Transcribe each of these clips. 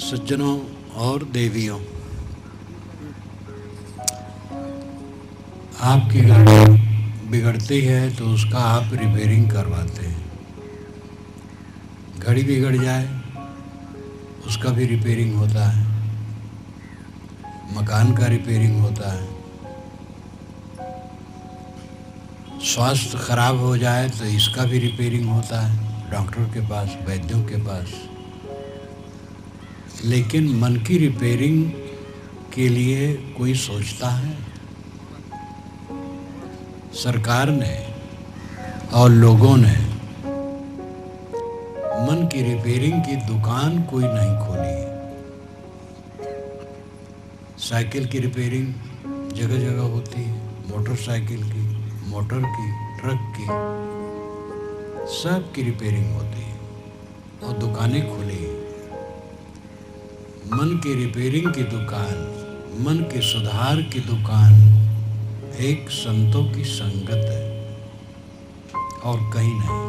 सज्जनों और देवियों, आपकी गाड़ी बिगड़ती है तो उसका आप रिपेयरिंग करवाते हैं। घड़ी बिगड़ जाए उसका भी रिपेयरिंग होता है, मकान का रिपेयरिंग होता है। स्वास्थ्य खराब हो जाए तो इसका भी रिपेयरिंग होता है डॉक्टर के पास, वैद्यों के पास। लेकिन मन की रिपेयरिंग के लिए कोई सोचता है? सरकार ने और लोगों ने मन की रिपेयरिंग की दुकान कोई नहीं खोली है। साइकिल की रिपेयरिंग जगह जगह होती है, मोटरसाइकिल की, मोटर की, ट्रक की, सब की रिपेयरिंग होती है और दुकानें खुली हैं। मन की रिपेयरिंग की दुकान, मन के सुधार की दुकान एक संतों की संगत है और कहीं नहीं।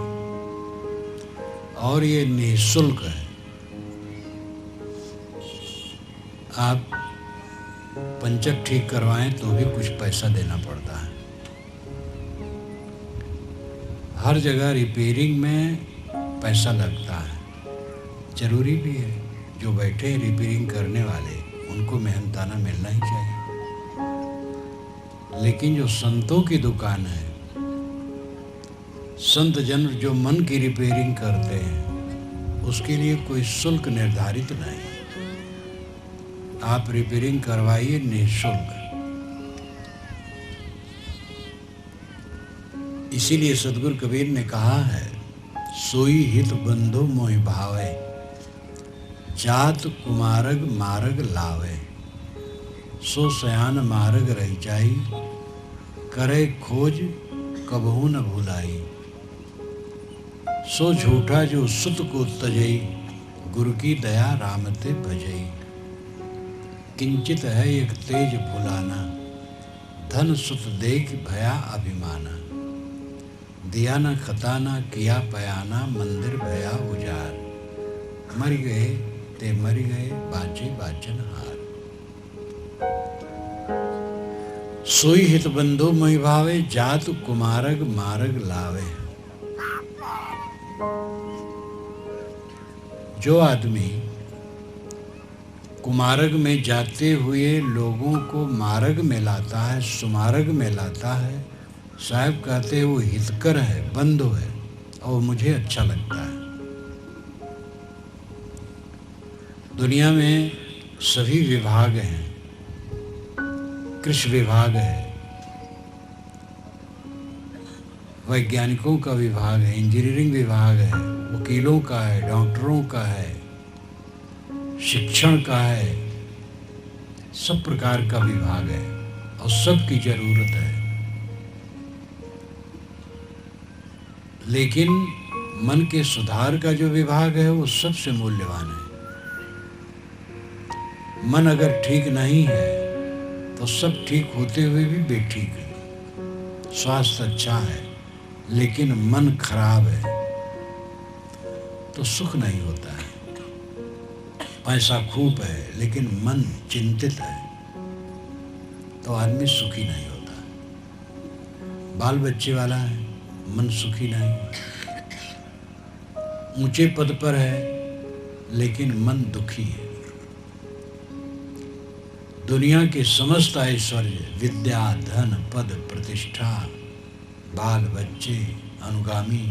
और ये निःशुल्क है। आप पंचर ठीक करवाएं तो भी कुछ पैसा देना पड़ता है। हर जगह रिपेयरिंग में पैसा लगता है, जरूरी भी है। जो बैठे हैं रिपेयरिंग करने वाले, उनको मेहनताना मिलना ही चाहिए। लेकिन जो संतों की दुकान है, संत जन जो मन की रिपेयरिंग करते हैं, उसके लिए कोई शुल्क निर्धारित नहीं। आप रिपेयरिंग करवाइए निःशुल्क। इसीलिए सदगुरु कबीर ने कहा है, सोई हित बंधु मोहि भावे, जात कुमारग मार्ग लावे, सो सयान मार्ग रह जाई, करे खोज कबहू न भुलाई, सो झूठा जो सुत को तजई, गुरु की दया राम ते भजई, किंचित है एक तेज फुलाना, धन सुत देख भया अभिमाना, दिया न खताना किया पयाना, मंदिर भया उजार, मर गए ते मर गए बाजे बाजन हार। सोई हित बंधु मोहि भावे, जात कुमारग मार्ग लावे। जो आदमी कुमार्ग में जाते हुए लोगों को मार्ग में लाता है, सुमार्ग में लाता है, साहब कहते हैं वो हितकर है, बंधु है और मुझे अच्छा लगता है। दुनिया में सभी विभाग हैं। कृषि विभाग है, वैज्ञानिकों का विभाग है, इंजीनियरिंग विभाग है, वकीलों का है, डॉक्टरों का है, शिक्षण का है, सब प्रकार का विभाग है और सबकी जरूरत है। लेकिन मन के सुधार का जो विभाग है वो सबसे मूल्यवान है। मन अगर ठीक नहीं है तो सब ठीक होते हुए भी बेठीक है। स्वास्थ्य अच्छा है लेकिन मन खराब है तो सुख नहीं होता है। पैसा खूब है लेकिन मन चिंतित है तो आदमी सुखी नहीं होता। बाल बच्चे वाला है, मन सुखी नहीं। ऊंचे पद पर है लेकिन मन दुखी है। दुनिया के समस्त ऐश्वर्य, विद्या, धन, पद, प्रतिष्ठा, बाल बच्चे, अनुगामी,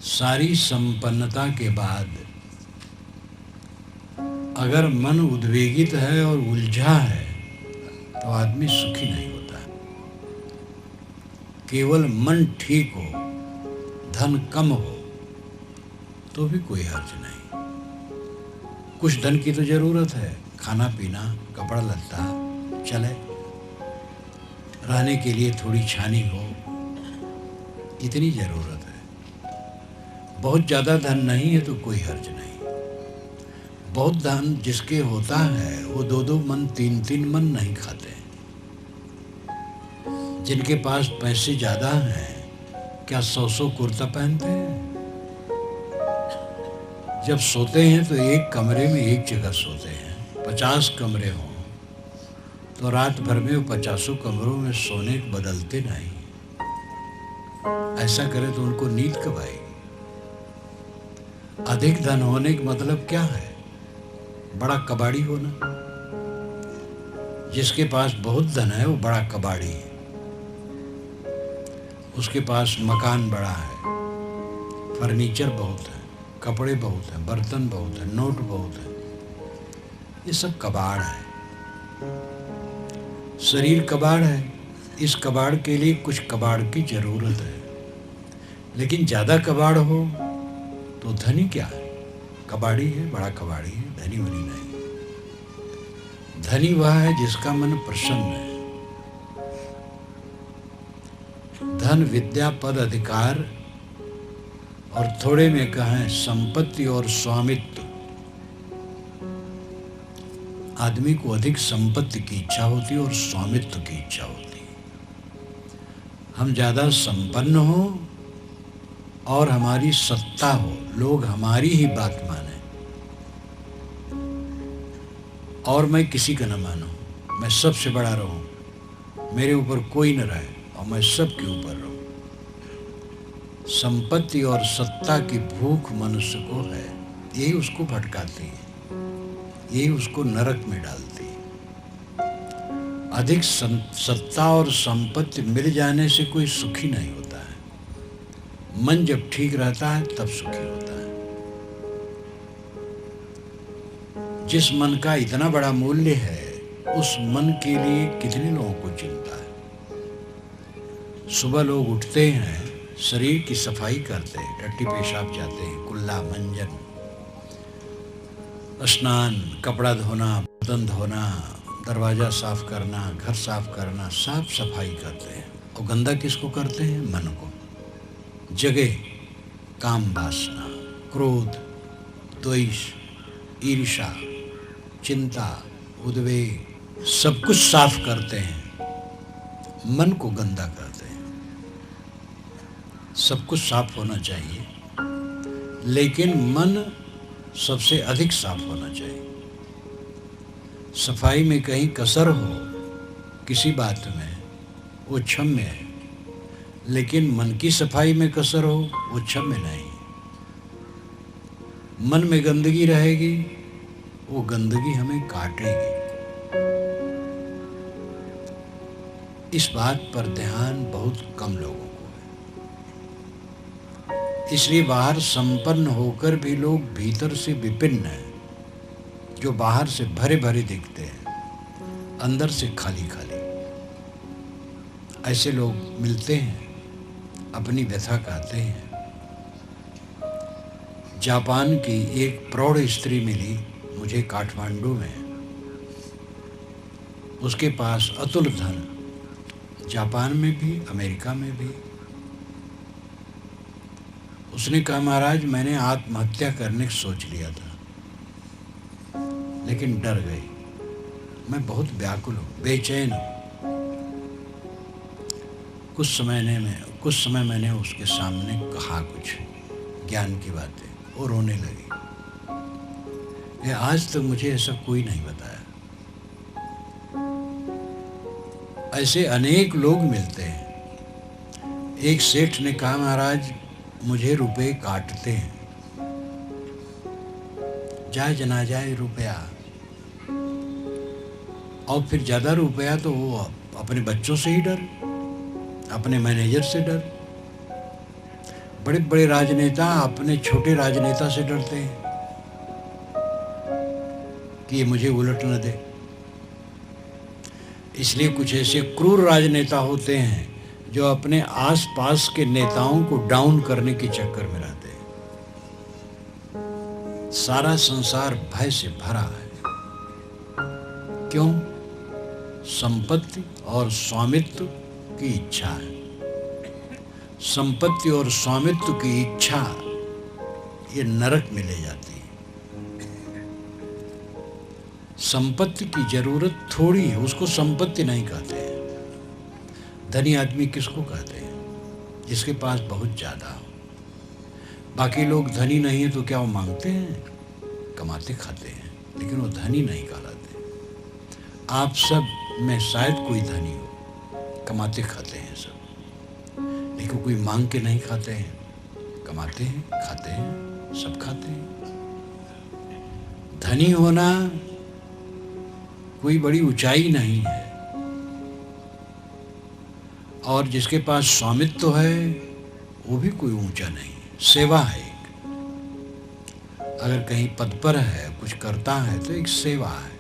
सारी संपन्नता के बाद अगर मन उद्वेगित है और उलझा है तो आदमी सुखी नहीं होता। केवल मन ठीक हो, धन कम हो तो भी कोई हर्ज नहीं। कुछ धन की तो जरूरत है, खाना पीना, कपड़ा लत्ता चले, रहने के लिए थोड़ी छानी हो, इतनी जरूरत है। बहुत ज़्यादा धन नहीं है तो कोई हर्ज नहीं। बहुत धन जिसके होता है वो दो दो मन, तीन तीन मन नहीं खाते। जिनके पास पैसे ज़्यादा हैं क्या 100 कुर्ता पहनते हैं? जब सोते हैं तो एक कमरे में एक जगह सोते हैं। 50 कमरे हों तो रात भर में वो 50 कमरों में सोने बदलते नहीं। ऐसा करें तो उनको नींद कब आएगी? अधिक धन होने का मतलब क्या है? बड़ा कबाड़ी होना। जिसके पास बहुत धन है वो बड़ा कबाड़ी है। उसके पास मकान बड़ा है, फर्नीचर बहुत है, कपड़े बहुत हैं, बर्तन बहुत है, नोट बहुत है। ये सब कबाड़ है। शरीर कबाड़ है। इस कबाड़ के लिए कुछ कबाड़ की जरूरत है। लेकिन ज़्यादा कबाड़ हो तो धनी क्या है? कबाड़ी है, बड़ा कबाड़ी है, धनी वनी नहीं। धनी वह है जिसका मन प्रसन्न है। धन, विद्या, पद, अधिकार और थोड़े में कहें संपत्ति और स्वामित्व। आदमी को अधिक संपत्ति की इच्छा होती है और स्वामित्व की इच्छा होती है। हम ज़्यादा संपन्न हो और हमारी सत्ता हो, लोग हमारी ही बात माने और मैं किसी का न मानूं, मैं सबसे बड़ा रहूं, मेरे ऊपर कोई न रहे और मैं सबके ऊपर रहूं। संपत्ति और सत्ता की भूख मनुष्य को है। यही उसको भटकाती है, यही उसको नरक में डालती है। अधिक सत्ता और संपत्ति मिल जाने से कोई सुखी नहीं होता है। मन जब ठीक रहता है तब सुखी होता है। जिस मन का इतना बड़ा मूल्य है, उस मन के लिए कितने लोगों को चिंता है। सुबह लोग उठते हैं, शरीर की सफाई करते हैं, टट्टी पेशाब जाते हैं, कुल्ला, मंजन, स्नान, कपड़ा धोना, बर्तन धोना, दरवाज़ा साफ करना, घर साफ करना, साफ सफाई करते हैं। और गंदा किसको करते हैं? मन को। जगह, काम वासना, क्रोध, द्वेष, ईर्ष्या, चिंता, उद्वेग, सब कुछ साफ करते हैं, मन को गंदा करते हैं। सब कुछ साफ होना चाहिए, लेकिन मन सबसे अधिक साफ होना चाहिए। सफाई में कहीं कसर हो किसी बात में, वो क्षम्य है, लेकिन मन की सफाई में कसर हो वो क्षम्य नहीं। मन में गंदगी रहेगी, वो गंदगी हमें काटेगी। इस बात पर ध्यान बहुत कम लोगों को है। इसलिए बाहर संपन्न होकर भी लोग भीतर से विपन्न हैं। जो बाहर से भरे भरे दिखते हैं, अंदर से खाली खाली। ऐसे लोग मिलते हैं, अपनी व्यथा कहते हैं। जापान की एक प्रौढ़ स्त्री मिली मुझे काठमांडू में। उसके पास अतुल धन, जापान में भी, अमेरिका में भी। उसने कहा, महाराज मैंने आत्महत्या करने की सोच लिया था, लेकिन डर गई। मैं बहुत व्याकुल हूँ, बेचैन हूँ। कुछ समय मैंने उसके सामने कहा कुछ ज्ञान की बातें, और रोने लगी। ये आज तक मुझे ऐसा कोई नहीं बताया। ऐसे अनेक लोग मिलते हैं। एक सेठ ने कहा, महाराज मुझे रुपए काटते हैं, जाए जना जाए रुपया। और फिर ज़्यादा रुपया तो वो अपने बच्चों से ही डर, अपने मैनेजर से डर। बड़े बड़े राजनेता अपने छोटे राजनेता से डरते हैं कि ये मुझे उलट न दे। इसलिए कुछ ऐसे क्रूर राजनेता होते हैं जो अपने आसपास के नेताओं को डाउन करने के चक्कर में रहते हैं। सारा संसार भय से भरा है। क्यों? संपत्ति और स्वामित्व की इच्छा है। संपत्ति और स्वामित्व की इच्छा ये नरक में ले जाती है। संपत्ति की जरूरत थोड़ी है, उसको संपत्ति नहीं कहते हैं। धनी आदमी किसको कहते हैं? जिसके पास बहुत ज़्यादा हो। बाकी लोग धनी नहीं है तो क्या वो मांगते हैं? कमाते खाते हैं, लेकिन वो धनी नहीं कहलाते। आप सब में शायद कोई धनी हो, कमाते खाते हैं सब, लेकिन कोई मांग के नहीं खाते हैं। कमाते हैं, खाते हैं, सब खाते हैं। धनी होना कोई बड़ी ऊंचाई नहीं है, और जिसके पास स्वामित्व है वो भी कोई ऊंचा नहीं, सेवा है एक। अगर कहीं पद पर है, कुछ करता है तो एक सेवा है।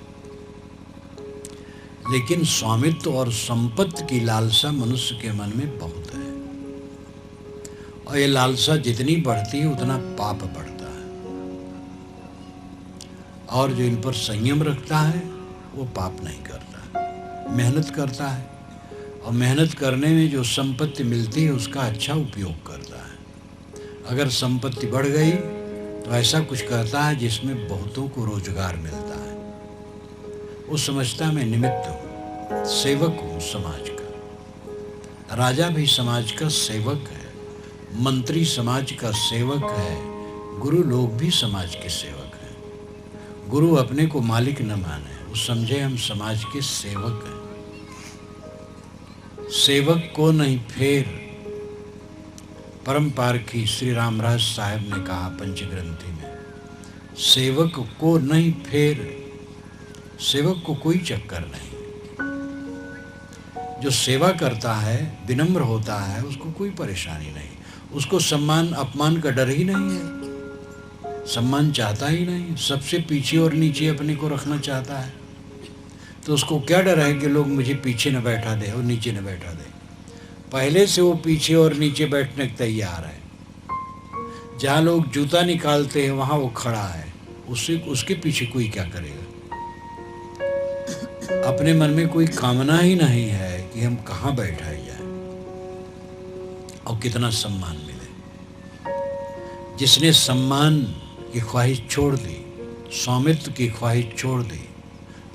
लेकिन स्वामित्व और संपत्ति की लालसा मनुष्य के मन में बहुत है, और ये लालसा जितनी बढ़ती है उतना पाप बढ़ता है। और जो इन पर संयम रखता है वो पाप नहीं करता, मेहनत करता है, और मेहनत करने में जो संपत्ति मिलती है उसका अच्छा उपयोग करता है। अगर संपत्ति बढ़ गई तो ऐसा कुछ करता है जिसमें बहुतों को रोजगार मिलता है। वो समझता मैं निमित्त हूँ, सेवक हूँ समाज का। राजा भी समाज का सेवक है, मंत्री समाज का सेवक है, गुरु लोग भी समाज के सेवक हैं। गुरु अपने को मालिक न माने, वो समझे हम समाज के सेवक हैं। सेवक को नहीं फेर, परम पारखी श्री रामराज साहब ने कहा पंचग्रंथी में, सेवक को नहीं फेर, सेवक को कोई चक्कर नहीं। जो सेवा करता है, विनम्र होता है, उसको कोई परेशानी नहीं, उसको सम्मान अपमान का डर ही नहीं है, सम्मान चाहता ही नहीं, सबसे पीछे और नीचे अपने को रखना चाहता है। तो उसको क्या डर है कि लोग मुझे पीछे न बैठा दे और नीचे न बैठा दे। पहले से वो पीछे और नीचे बैठने को तैयार है। जहाँ लोग जूता निकालते हैं वहाँ वो खड़ा है, उसके पीछे कोई क्या करेगा। अपने मन में कोई कामना ही नहीं है कि हम कहाँ बैठाए जाए और कितना सम्मान मिले। जिसने सम्मान की ख्वाहिश छोड़ दी, स्वामित्व की ख्वाहिश छोड़ दी,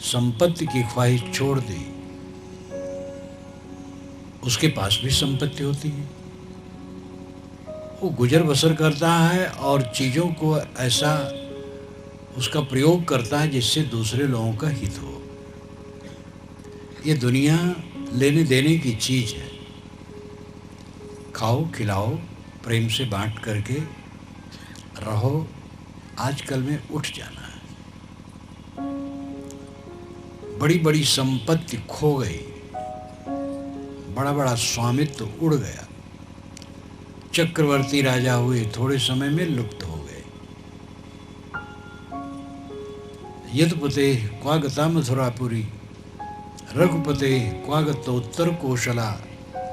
संपत्ति की ख्वाहिश छोड़ दी, उसके पास भी संपत्ति होती है। वो गुजर बसर करता है और चीज़ों को ऐसा उसका प्रयोग करता है जिससे दूसरे लोगों का हित हो। ये दुनिया लेने देने की चीज़ है। खाओ खिलाओ, प्रेम से बांट करके रहो। आजकल में उठ जाना है। बड़ी बड़ी संपत्ति खो गई, बड़ा बड़ा स्वामित्व उड़ गया। चक्रवर्ती राजा हुए, थोड़े समय में लुप्त हो गए। यदुपते क्वागता मथुरापुरी, रघुपते क्वागतोत्तर कौशला,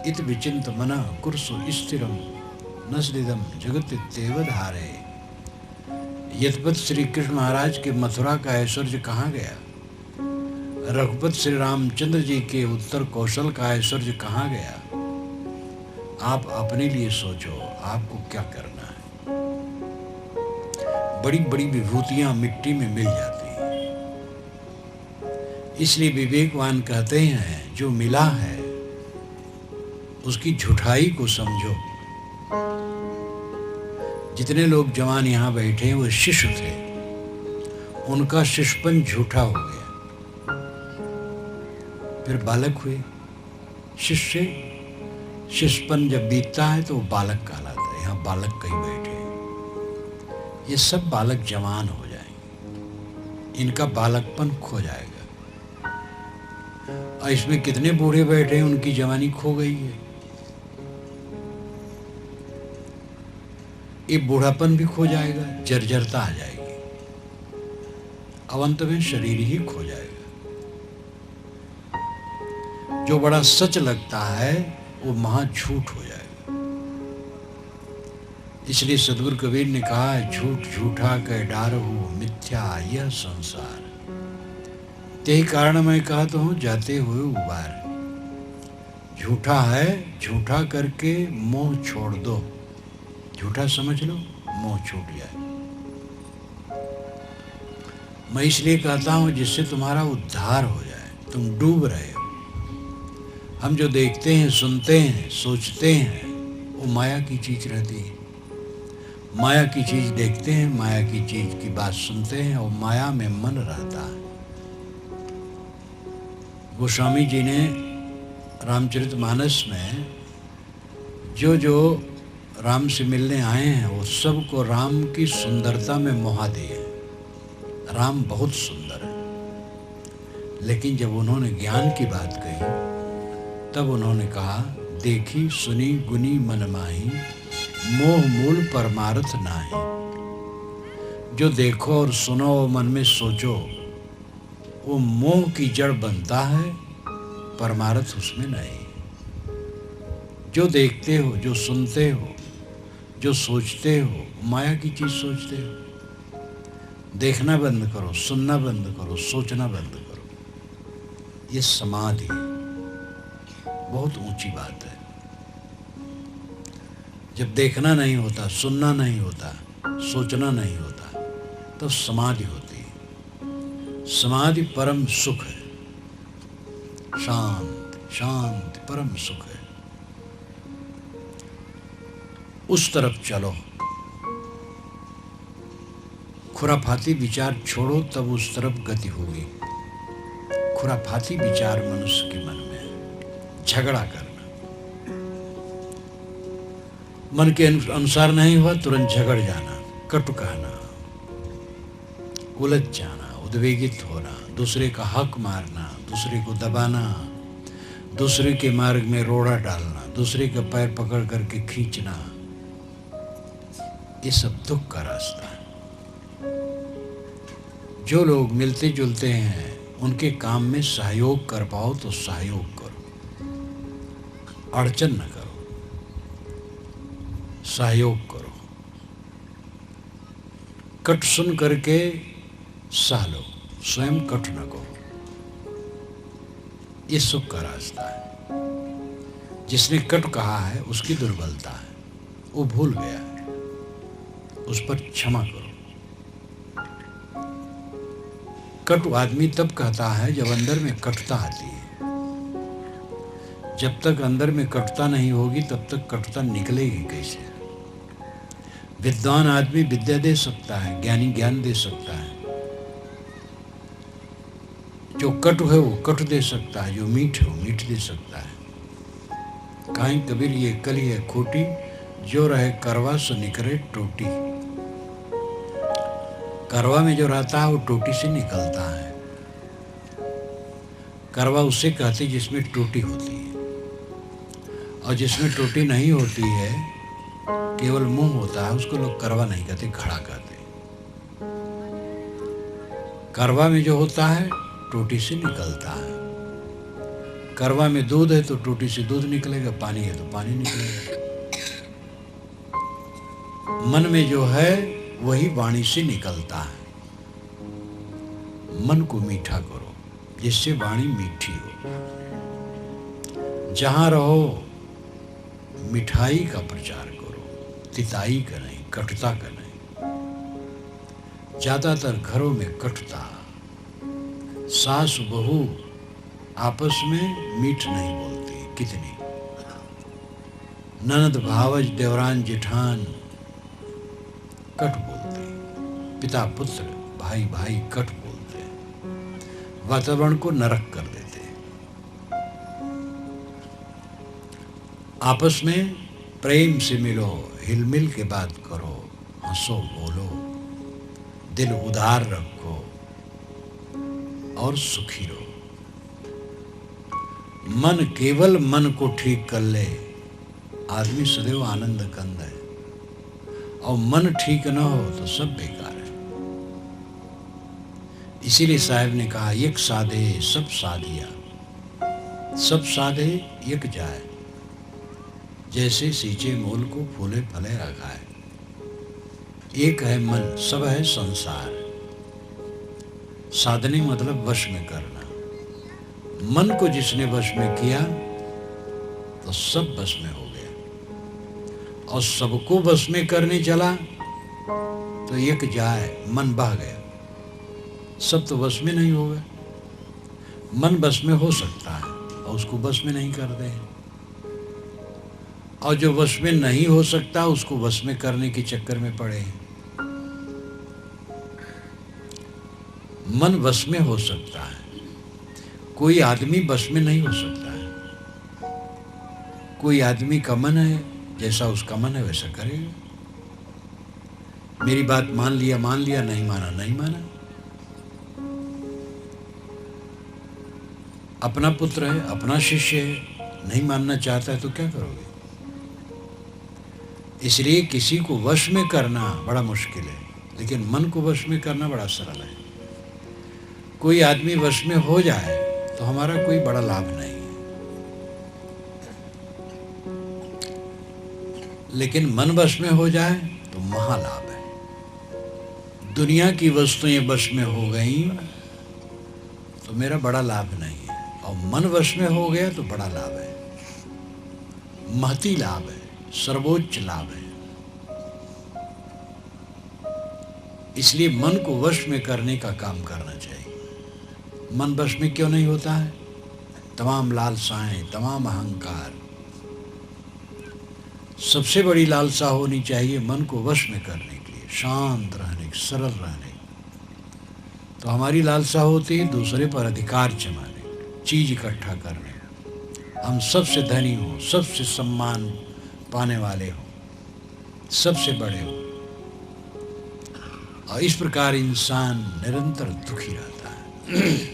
इत विचिंत मना कुरसु स्थिरम नस्लिदम जगत देवधारे। यदुपति श्री कृष्ण महाराज के मथुरा का ऐश्वर्य कहाँ गया? रघुपति श्री रामचंद्र जी के उत्तर कौशल का ऐश्वर्य कहाँ गया? आप अपने लिए सोचो, आपको क्या करना है। बड़ी बड़ी विभूतियां मिट्टी में मिल जाती हैं। इसलिए विवेकवान कहते हैं जो मिला है उसकी झूठाई को समझो। जितने लोग जवान यहाँ बैठे हैं वो शिशु थे, उनका शिशुपन झूठा हो गया, फिर बालक हुए। शिष्य शिशुपन जब बीतता है तो वो बालक कहलाता है। यहाँ बालक कहीं बैठे हैं, ये सब बालक जवान हो जाएंगे, इनका बालकपन खो जाएगा। और इसमें कितने बूढ़े बैठे हैं, उनकी जवानी खो गई है। ये बूढ़ापन भी खो जाएगा, जर्जरता आ जाएगी, अंत में शरीर ही खो जाएगा। जो बड़ा सच लगता है वो महा झूठ हो जाएगा। इसलिए सदगुरु कबीर ने कहा है, झूठ झूठा कह डारहु मिथ्या यह संसार। यही कारण मैं कहता हूँ जाते हुए उबार। झूठा है, झूठा करके मोह छोड़ दो। झूठा समझ लो, मोह छूट जाए। मैं इसलिए कहता हूँ जिससे तुम्हारा उद्धार हो जाए। तुम डूब रहे हो। हम जो देखते हैं, सुनते हैं, सोचते हैं, वो माया की चीज रहती है। माया की चीज देखते हैं, माया की चीज की बात सुनते हैं और माया में मन रहता है। गोस्वामी जी ने रामचरितमानस में जो जो राम से मिलने आए हैं वो सबको राम की सुंदरता में मोहा दिए। राम बहुत सुंदर है, लेकिन जब उन्होंने ज्ञान की बात कही तब उन्होंने कहा, देखी सुनी गुनी मन माही, मोह मूल परमार्थ नाही। जो देखो और सुनो और मन में सोचो वो मोह की जड़ बनता है, परमार्थ उसमें नहीं। जो देखते हो, जो सुनते हो, जो सोचते हो, माया की चीज सोचते हो। देखना बंद करो, सुनना बंद करो, सोचना बंद करो। ये समाधि बहुत ऊंची बात है। जब देखना नहीं होता, सुनना नहीं होता, सोचना नहीं होता, तो समाधि होती है। समाधि परम सुख है, शांत शांत परम सुख है। उस तरफ चलो, खुराफाती विचार छोड़ो, तब उस तरफ गति होगी। खुराफाती विचार मनुष्य के मन में है, झगड़ा करना, मन के अनुसार नहीं हुआ तुरंत झगड़ जाना, कटु कहना, उलझ जाना, उद्वेगित होना, दूसरे का हक मारना, दूसरे को दबाना, दूसरे के मार्ग में रोड़ा डालना, दूसरे का पैर पकड़ करके खींचना, ये सब दुख का रास्ता है। जो लोग मिलते जुलते हैं उनके काम में सहयोग कर पाओ तो सहयोग करो, अड़चन न करो, सहयोग करो। कट सुन करके सह लो, स्वयं कट न करो। ये सुख का रास्ता है। जिसने कट कहा है उसकी दुर्बलता है, वो भूल गया है, उस पर क्षमा करो। कटु आदमी तब कहता है जब अंदर में कटुता आती है। जब तक अंदर में कटुता नहीं होगी तब तक कटुता निकलेगी कैसे? विद्वान आदमी विद्या दे सकता है, ज्ञानी ज्ञान दे सकता है। जो कटु है वो कटु दे सकता है, जो मीठ है वो मीठ दे सकता है। काई कबीर ये कली है खोटी, जो रहे करवा सो निकले टोटी। करवा में जो रहता है वो टोटी से निकलता है। करवा उसे कहते जिसमें टोटी होती है, और जिसमें टोटी नहीं होती है, केवल मुंह होता है, उसको लोग करवा नहीं कहते, घड़ा कहते। करवा में जो होता है टोटी से निकलता है। करवा में दूध है तो टोटी से दूध निकलेगा, पानी है तो पानी निकलेगा। मन में जो है वही वाणी से निकलता है। मन को मीठा करो जिससे वाणी मीठी हो। जहां रहो मिठाई का प्रचार करो, तिताई का नहीं, कटुता का नहीं। ज्यादातर घरों में कटुता, सास बहू आपस में मीठ नहीं बोलती, कितनी ननद भावज देवरान जेठान कट बोलते, पिता पुत्र भाई भाई कट बोलते, वातावरण को नरक कर देते। आपस में प्रेम से मिलो, हिलमिल के बात करो, हंसो बोलो, दिल उदार रखो और सुखी रहो। मन केवल मन को ठीक कर ले, आदमी सदैव आनंद कंद है। और मन ठीक न हो तो सब बेकार है। इसीलिए साहब ने कहा, एक साधे सब साधिया, सब साधे एक जाए, जैसे सींचे मूल को फूले फले रखाए। एक है मन, सब है संसार। साधने मतलब वश में करना। मन को जिसने वश में किया तो सब वश में हो गया, और सबको वश में करने चला तो एक जाए, मन बह गया। सब तो वश में नहीं होगा। मन वश में हो सकता है और उसको वश में नहीं कर दे, और जो वश में नहीं हो सकता उसको वश में करने के चक्कर में पड़े हैं। मन वश में हो सकता है, कोई आदमी वश में नहीं हो सकता है। कोई आदमी का मन है, जैसा उसका मन है वैसा करेगा। मेरी बात मान लिया, नहीं माना, नहीं माना। अपना पुत्र है, अपना शिष्य है, नहीं मानना चाहता है तो क्या करोगे? इसलिए किसी को वश में करना बड़ा मुश्किल है, लेकिन मन को वश में करना बड़ा सरल है। कोई आदमी वश में हो जाए तो हमारा कोई बड़ा लाभ नहीं है, लेकिन मन वश में हो जाए तो महालाभ है। दुनिया की वस्तुएं वश में हो गई तो मेरा बड़ा लाभ नहीं है, और मन वश में हो गया तो बड़ा लाभ है, महती लाभ है, सर्वोच्च लाभ है। इसलिए मन को वश में करने का काम करना चाहिए। मन वश में क्यों नहीं होता है? तमाम लालसाएं, तमाम अहंकार। सबसे बड़ी लालसा होनी चाहिए मन को वश में करने के लिए, शांत रहने, सरल रहने। तो हमारी लालसा होती है दूसरे पर अधिकार जमाने, चीज इकट्ठा करने, हम सबसे धनी हो, सबसे सम्मान पाने वाले हो, सबसे बड़े हो। और इस प्रकार इंसान निरंतर दुखी रहता है।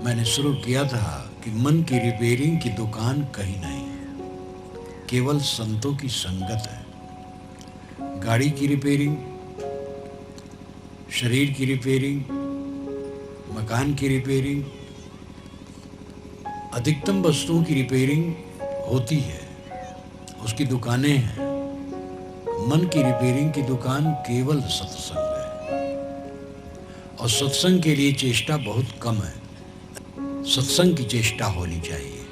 मैंने शुरू किया था कि मन की रिपेयरिंग की दुकान कहीं नहीं है, केवल संतों की संगत है। गाड़ी की रिपेयरिंग, शरीर की रिपेयरिंग, मकान की रिपेयरिंग, अधिकतम वस्तुओं की रिपेयरिंग होती है, उसकी दुकानें हैं। मन की रिपेयरिंग की दुकान केवल सत्संग है, और सत्संग के लिए चेष्टा बहुत कम है। सत्संग की चेष्टा होनी चाहिए।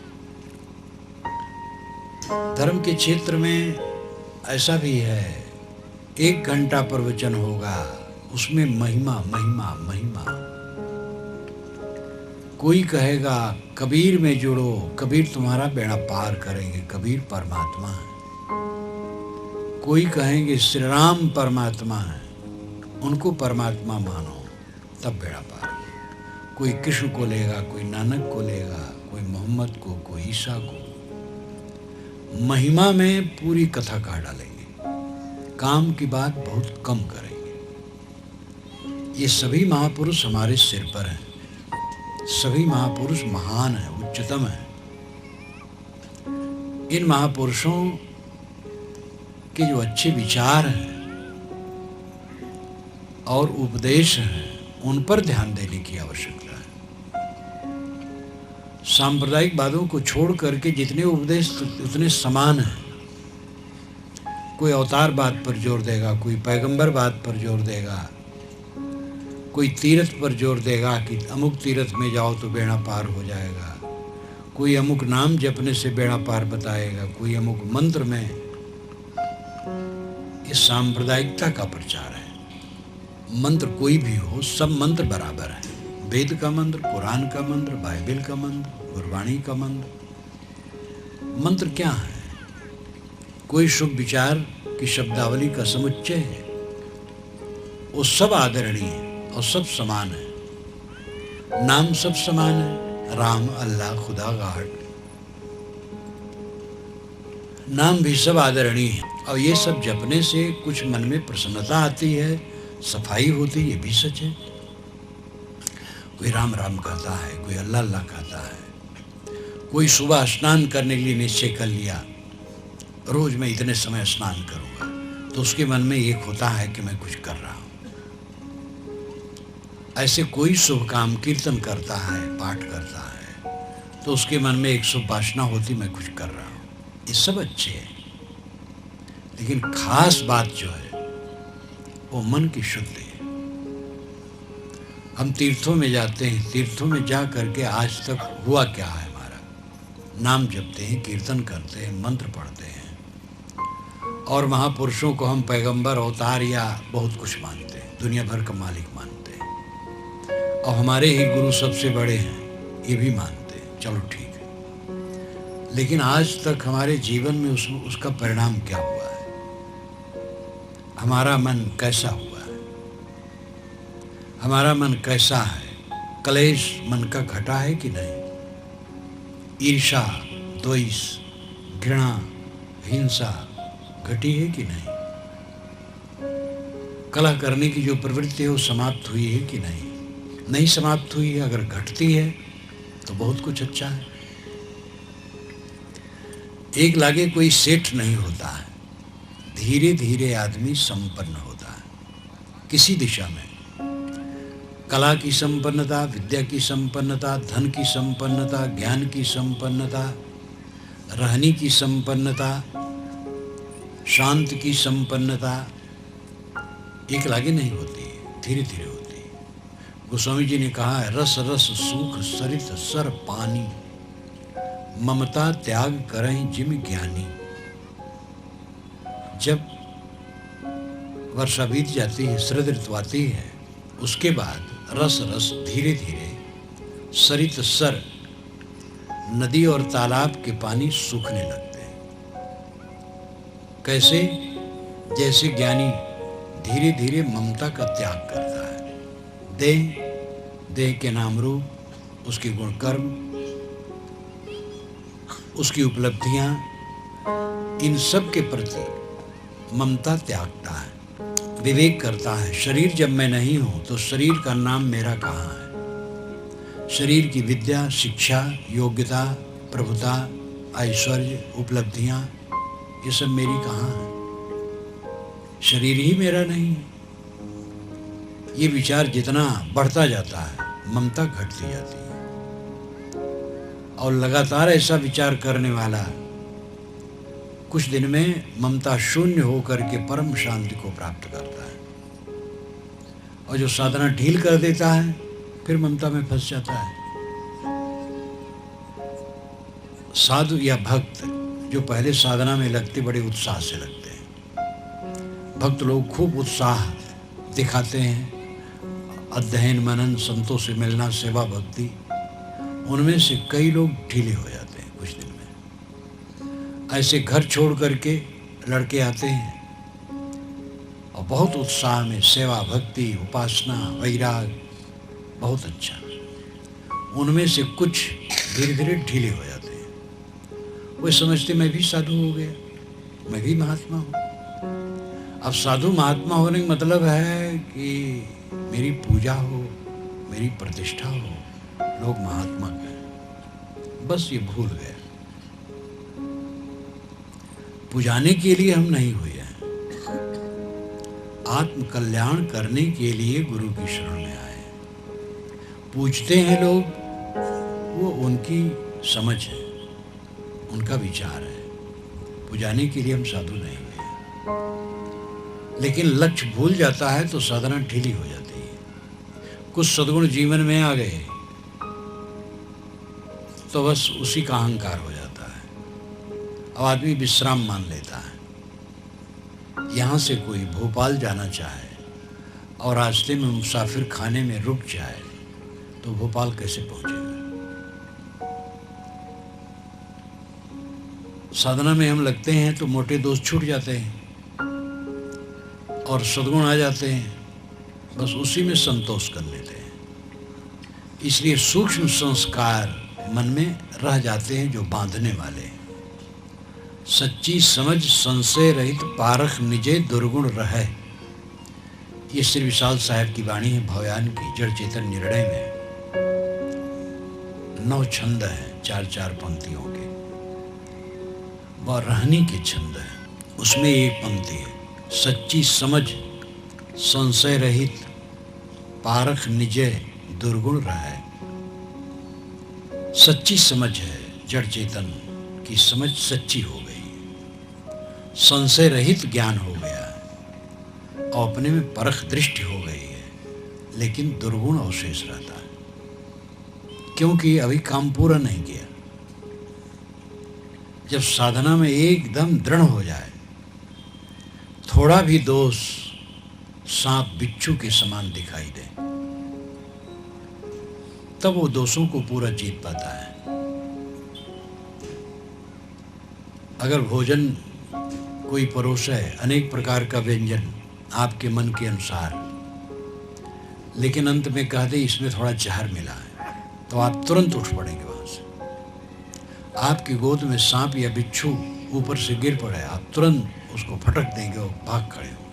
धर्म के क्षेत्र में ऐसा भी है, 1 घंटा प्रवचन होगा, उसमें महिमा महिमा महिमा। कोई कहेगा कबीर में जुड़ो, कबीर तुम्हारा बेड़ा पार करेंगे, कबीर परमात्मा है। कोई कहेंगे श्री राम परमात्मा है, उनको परमात्मा मानो, तब बेड़ा पार। कोई कृष्ण को लेगा, कोई नानक को लेगा, कोई मोहम्मद को, कोई ईसा को। महिमा में पूरी कथा कह डालेंगे, काम की बात बहुत कम करेंगे। ये सभी महापुरुष हमारे सिर पर हैं, सभी महापुरुष महान हैं, उच्चतम हैं। इन महापुरुषों के जो अच्छे विचार हैं और उपदेश हैं, उन पर ध्यान देने की आवश्यकता है। सांप्रदायिक बातों को छोड़ करके जितने उपदेश उतने समान हैं। कोई अवतार बात पर जोर देगा, कोई पैगंबर बात पर जोर देगा, कोई तीर्थ पर जोर देगा कि अमुक तीर्थ में जाओ तो बेड़ा पार हो जाएगा, कोई अमुक नाम जपने से बेड़ा पार बताएगा, कोई अमुक मंत्र में। ये सांप्रदायिकता का प्रचार है। मंत्र कोई भी हो, सब मंत्र बराबर है। वेद का मंत्र, कुरान का मंत्र, बाइबल का मंत्र, गुरबाणी का मंत्र। मंत्र क्या है? कोई शुभ विचार की शब्दावली का समुच्चय है। वो सब आदरणीय है और सब समान है। नाम सब समान है, राम, अल्लाह, खुदा, गॉड। नाम भी सब आदरणीय है, और ये सब जपने से कुछ मन में प्रसन्नता आती है, सफाई होती है, ये भी सच है। कोई राम राम कहता है, कोई अल्लाह अल्लाह कहता है। कोई सुबह स्नान करने के लिए निश्चय कर लिया, रोज मैं इतने समय स्नान करूंगा, तो उसके मन में एक होता है कि मैं कुछ कर रहा हूं। ऐसे कोई शुभ काम कीर्तन करता है, पाठ करता है, तो उसके मन में एक शुभ वासना होती, मैं कुछ कर रहा हूं। ये सब अच्छे हैं, लेकिन खास बात जो है वो मन की शुद्धि है। हम तीर्थों में जाते हैं, तीर्थों में जा करके आज तक हुआ क्या है? हमारा नाम जपते हैं, कीर्तन करते हैं, मंत्र पढ़ते हैं, और महापुरुषों को हम पैगंबर, अवतार या बहुत कुछ मानते हैं, दुनिया भर का मालिक मानते हैं, और हमारे ही गुरु सबसे बड़े हैं, ये भी मानते हैं। चलो ठीक है, लेकिन आज तक हमारे जीवन में उसका परिणाम क्या हुआ है? हमारा मन कैसा हुआ है? हमारा मन कैसा है? क्लेश मन का घटा है कि नहीं? ईर्ष्या, द्वेष, घृणा, हिंसा घटी है कि नहीं? कलह करने की जो प्रवृत्ति है वो समाप्त हुई है कि नहीं? नहीं समाप्त हुई है, अगर घटती है तो बहुत कुछ अच्छा है। एक लागे कोई सेठ नहीं होता है, धीरे धीरे आदमी संपन्न होता है किसी दिशा में। कला की संपन्नता, विद्या की संपन्नता, धन की संपन्नता, ज्ञान की संपन्नता, रहने की संपन्नता, शांत की संपन्नता एक लागे नहीं होती है, धीरे धीरे होती है। गोस्वामी जी ने कहा है, रस रस सूख सरित सर पानी, ममता त्याग करें जिम ज्ञानी। जब वर्षा बीत जाती है, शरद ऋतु आती है, उसके बाद रस रस धीरे धीरे सरित सर, नदी और तालाब के पानी सूखने लगते हैं। कैसे? जैसे ज्ञानी धीरे धीरे ममता का त्याग करता है। देह के नाम रूप, उसके गुण कर्म, उसकी उपलब्धियां, इन सब के प्रति ममता त्यागता है, विवेक करता है। शरीर जब मैं नहीं हूं तो शरीर का नाम मेरा कहाँ है? शरीर की विद्या, शिक्षा, योग्यता, प्रभुता, ऐश्वर्य, उपलब्धियां, ये सब मेरी कहाँ है? शरीर ही मेरा नहीं है। ये विचार जितना बढ़ता जाता है, ममता घटती जाती है। और लगातार ऐसा विचार करने वाला कुछ दिन में ममता शून्य होकर के परम शांति को प्राप्त करता है। और जो साधना ढील कर देता है, फिर ममता में फंस जाता है। साधु या भक्त जो पहले साधना में लगते, बड़े उत्साह से लगते हैं। भक्त लोग खूब उत्साह दिखाते हैं, अध्ययन, मनन, संतों से मिलना, सेवा, भक्ति, उनमें से कई लोग ढीले हो जाते हैं कुछ दिन में। ऐसे घर छोड़ करके लड़के आते हैं और बहुत उत्साह में सेवा, भक्ति, उपासना, वैराग, बहुत अच्छा। उनमें से कुछ धीरे धीरे ढीले हो जाते हैं। वो समझते मैं भी साधु हो गया, मैं भी महात्मा हूँ। अब साधु महात्मा होने का मतलब है कि मेरी पूजा हो, मेरी प्रतिष्ठा हो, लोग महात्मा कहें। बस ये भूल गए। पुजाने के लिए हम नहीं हुए हैं, आत्म कल्याण करने के लिए गुरु की शरण में आए। पूजते हैं लोग, वो उनकी समझ है, उनका विचार है। पुजाने के लिए हम साधु नहीं हुए। लेकिन लक्ष्य भूल जाता है तो साधना ढीली हो जाती है। कुछ सद्गुण जीवन में आ गए तो बस उसी का अहंकार हो जाता है। अब आदमी विश्राम मान लेता है। यहाँ से कोई भोपाल जाना चाहे और रास्ते में मुसाफिर खाने में रुक जाए तो भोपाल कैसे पहुँचेगा? साधना में हम लगते हैं तो मोटे दोस्त छूट जाते हैं और सद्गुण आ जाते हैं, बस उसी में संतोष कर लेते हैं। इसलिए सूक्ष्म संस्कार मन में रह जाते हैं जो बांधने वाले हैं। सच्ची समझ संशय रहित पारख निजे दुर्गुण रहे, ये श्री विशाल साहब की वाणी है भवयान की जड़ चेतन निर्णय में। 9 छंद हैं, 4-4 पंक्तियों के। वह रहनी के छंद है, उसमें एक पंक्ति है, सच्ची समझ संशय रहित पारख निजे दुर्गुण रहे। सच्ची समझ है, जड़ चेतन की समझ सच्ची हो गई, संशय रहित ज्ञान हो गया है और अपने में परख दृष्टि हो गई है, लेकिन दुर्गुण अवशेष रहता है क्योंकि अभी काम पूरा नहीं किया। जब साधना में एकदम दृढ़ हो जाए, थोड़ा भी दोष सांप बिच्छू के समान दिखाई दे, तब वो दोषों को पूरा जीत पाता है। अगर भोजन कोई परोसे अनेक प्रकार का व्यंजन आपके मन के अनुसार, लेकिन अंत में कह दे इसमें थोड़ा जहर मिला है, तो आप तुरंत उठ पड़ेंगे वहाँ से। आपकी गोद में सांप या बिच्छू ऊपर से गिर पड़े, आप तुरंत उसको फटक देंगे और भाग खड़े होंगे।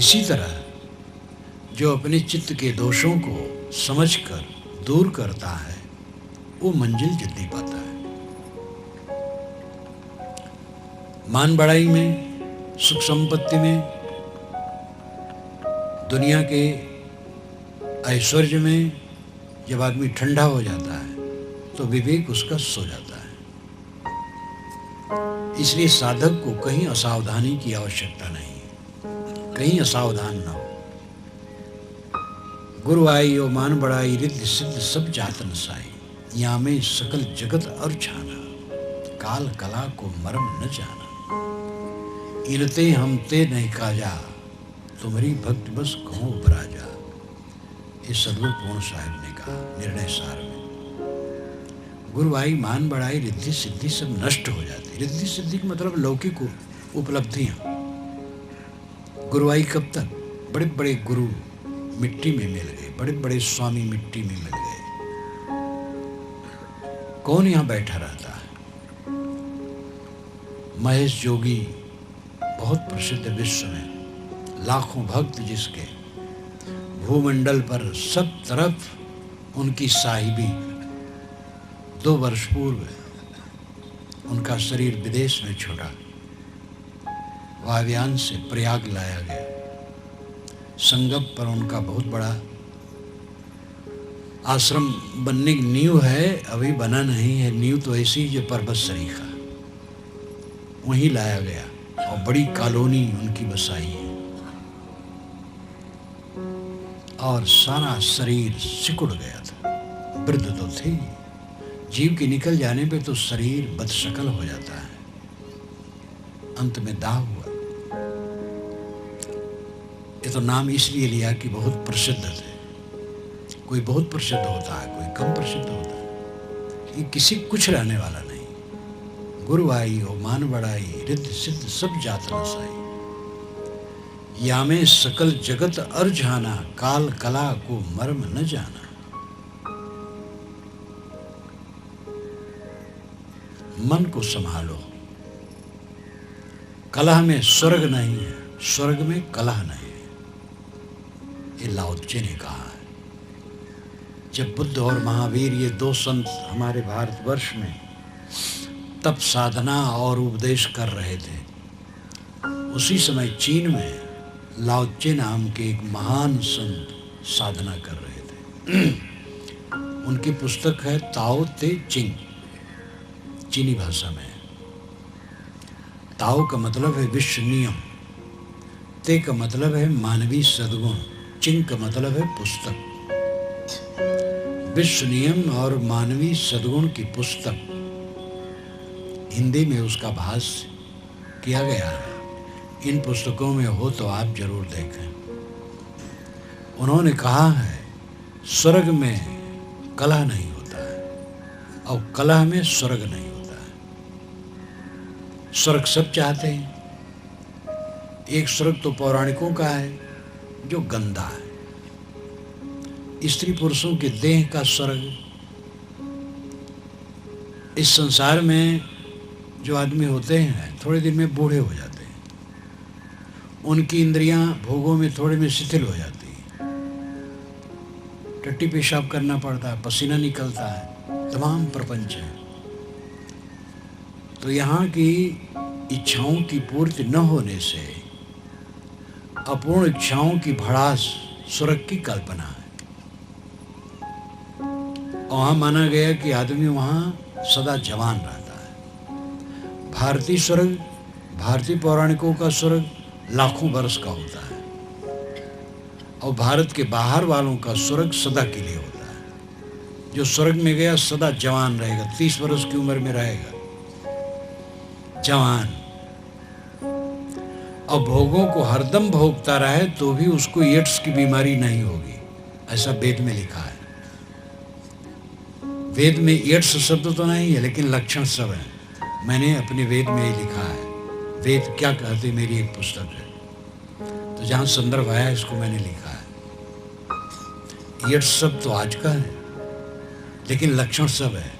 इसी तरह जो अपने चित्त के दोषों को समझकर दूर करता है वो मंजिल जल्दी पाता है। मान बढ़ाई में, सुख संपत्ति में, दुनिया के ऐश्वर्य में जब आदमी ठंडा हो जाता है तो विवेक उसका सो जाता है। इसलिए साधक को कहीं असावधानी की आवश्यकता नहीं है, कहीं असावधान न हो। गुरु आई ओ मान बढ़ाई, रिद्धि सिद्ध सब जात नसाई, यहाँ में सकल जगत और छाना, काल कला को मरम न जाना। इनते हमते नहीं काजा, तुम्हारी भक्त बस कहो बराजा। ये सदगुरु पूर्ण साहिब ने कहा निर्णय सार में। गुरु आई मान बढ़ाई, रिद्धि सिद्धि सब नष्ट हो जाती। रिद्धि सिद्धि का मतलब लौकिक उपलब्धियां। गुरु आई कब तक? बड़े बड़े गुरु मिट्टी में मिल गए, बड़े बड़े स्वामी मिट्टी में मिल गए। कौन यहाँ बैठा रहता है? महेश जोगी बहुत प्रसिद्ध विश्व में, लाखों भक्त जिसके, भूमंडल पर सब तरफ उनकी साहिबी। 2 वर्ष पूर्व उनका शरीर विदेश में छूटा, वायुयान से प्रयाग लाया गया। संगम पर उनका बहुत बड़ा आश्रम बनने की नींव है, अभी बना नहीं है। नींव तो ऐसी जो पर्वत सरीखा, वहीं लाया गया और बड़ी कॉलोनी उनकी बसाई है। और सारा शरीर सिकुड़ गया था। वृद्ध तो थे, जीव के निकल जाने पे तो शरीर बदशकल हो जाता है। अंत में दाह हुआ। ये तो नाम इसलिए लिया कि बहुत प्रसिद्ध थे। कोई बहुत प्रसिद्ध होता है, कोई कम प्रसिद्ध होता है। ये किसी कुछ रहने वाला नहीं। गुरु आई ओ मान बढ़ाई, रिद्धि सिद्ध सब जात नसाई, या में सकल जगत अर जाना, काल कला को मर्म न जाना। मन को संभालो। कलह में स्वर्ग नहीं है, स्वर्ग में कलह नहीं है। ये लाओ त्से ने कहा है। जब बुद्ध और महावीर, ये 2 संत हमारे भारतवर्ष में तप साधना और उपदेश कर रहे थे, उसी समय चीन में लाओ त्से नाम के एक महान संत साधना कर रहे थे। उनकी पुस्तक है ताओ ते चिंग, चीनी भाषा में। ताओ का मतलब है विश्व नियम, ते का मतलब है मानवीय सद्गुण, चिंग का मतलब है पुस्तक। विश्व नियम और मानवीय सद्गुण की पुस्तक, हिंदी में उसका भाष्य किया गया है। इन पुस्तकों में हो तो आप जरूर देखें। उन्होंने कहा है स्वर्ग में कलह नहीं होता है और कलह में स्वर्ग नहीं होता है। स्वर्ग सब चाहते हैं। एक स्वर्ग तो पौराणिकों का है जो गंदा है, स्त्री पुरुषों के देह का स्वर्ग। इस संसार में जो आदमी होते हैं थोड़े दिन में बूढ़े हो जाते हैं, उनकी इंद्रियां भोगों में थोड़े में शिथिल हो जाती हैं, टट्टी पेशाब करना पड़ता है, पसीना निकलता है, तमाम प्रपंच है। तो यहाँ की इच्छाओं की पूर्ति न होने से अपूर्ण इच्छाओं की भड़ास स्वर्ग की कल्पना है। वहाँ माना गया कि आदमी वहाँ सदा जवान रहता है। भारतीय स्वर्ग, भारतीय पौराणिकों का स्वर्ग लाखों वर्ष का होता है और भारत के बाहर वालों का स्वर्ग सदा के लिए होता है। जो स्वर्ग में गया सदा जवान रहेगा, 30 वर्ष की उम्र में रहेगा, जवान, और भोगों को हरदम भोगता रहे तो भी उसको एड्स की बीमारी नहीं होगी, ऐसा वेद में लिखा है। वेद में एड्स शब्द तो नहीं है लेकिन लक्षण सब है। मैंने अपने वेद में ये लिखा है, वेद क्या कहते, मेरी एक पुस्तक है, तो जहाँ संदर्भ आया इसको मैंने लिखा है। यश सब तो आज का है, लेकिन लक्षण सब है।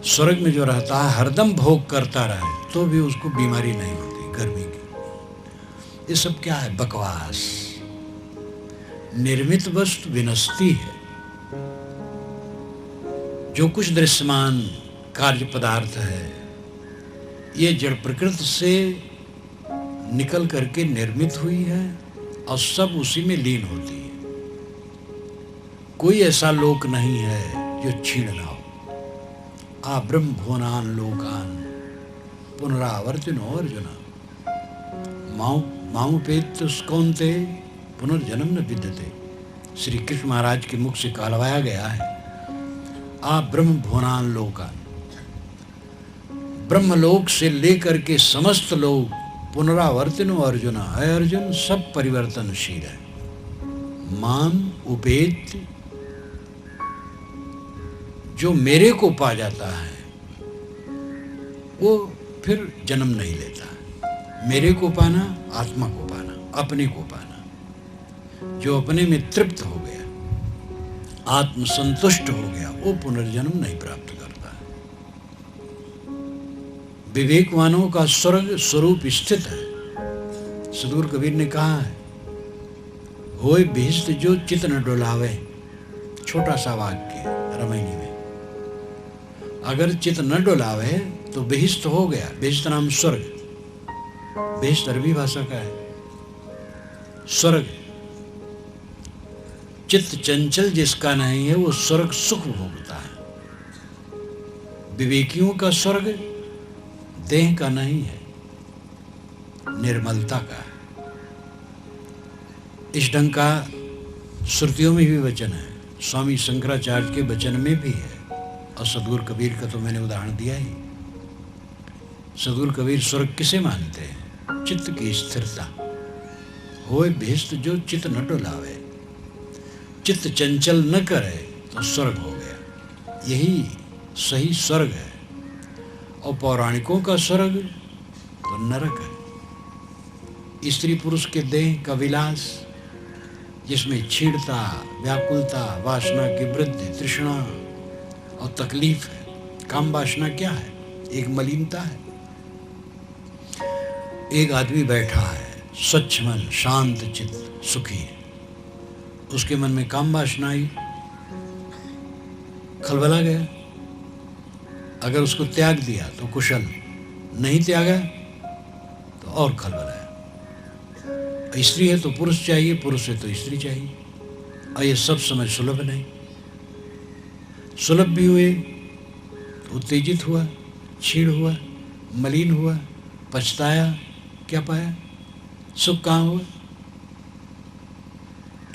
स्वर्ग में जो रहता है हरदम भोग करता रहे तो भी उसको बीमारी नहीं होती गर्मी की। ये सब क्या है? बकवास। निर्मित वस्तु विनष्टि है। जो कुछ दृश्यमान कार्य पदार्थ है ये जड़ प्रकृति से निकल करके निर्मित हुई है और सब उसी में लीन होती है। कोई ऐसा लोक नहीं है जो क्षीण ना हो। आ ब्रह्म भुवनान लोकान पुनरावर्तिनो अर्जुन मामुपेत्य कौन्ते पुनर्जन्म न विद्यते। श्री कृष्ण महाराज के मुख से कहलवाया गया है, आ ब्रह्म भुवनान लोकान, ब्रह्मलोक से लेकर के समस्त लोग पुनरावर्तिनो अर्जुन, है अर्जुन सब परिवर्तनशील है। माम उपेत्य, जो मेरे को पा जाता है वो फिर जन्म नहीं लेता। मेरे को पाना, आत्मा को पाना, अपने को पाना। जो अपने में तृप्त हो गया, आत्मसंतुष्ट हो गया, वो पुनर्जन्म नहीं प्राप्त करता है। विवेकवानों का स्वर्ग स्वरूप स्थित है। सदगुरु कबीर ने कहा है, होए बेहिस्त जो चित न डोलावे। छोटा सा वाक्य रामायणी में, अगर चित न डोलावे तो बेहिस्त हो गया। बेहिस्त नाम स्वर्ग, बेहिस्त अरबी भाषा का है। स्वर्ग चित्त चंचल जिसका नहीं है वो स्वर्ग सुख भोगता है। विवेकियों का स्वर्ग देह का नहीं है, निर्मलता का है। इस ढंग का श्रुतियों में भी वचन है, स्वामी शंकराचार्य के वचन में भी है, और सदगुरु कबीर का तो मैंने उदाहरण दिया ही। सदगुरु कबीर स्वर्ग किसे मानते हैं? चित्त की स्थिरता। होए बेहिस्त जो चित्त न डोलावे, चित्त चंचल न करे तो स्वर्ग हो गया। यही सही स्वर्ग है। और पौराणिकों का स्वर्ग तो नरक है। स्त्री पुरुष के देह का विलास, जिसमें छीड़ता, व्याकुलता, वासना की वृद्धि, तृष्णा और तकलीफ है। काम वासना क्या है? एक मलिनता है। एक आदमी बैठा है, स्वच्छ मन, शांत चित्त, सुखी है, उसके मन में काम वासना आई, खलबला गया। अगर उसको त्याग दिया तो कुशल, नहीं त्यागा तो और खलबलाया। स्त्री है तो पुरुष चाहिए, पुरुष है तो स्त्री चाहिए, और ये सब समय सुलभ नहीं। सुलभ भी हुए तो उत्तेजित हुआ, छीड़ हुआ, मलिन हुआ, पछताया, क्या पाया? सुख कहाँ हुआ?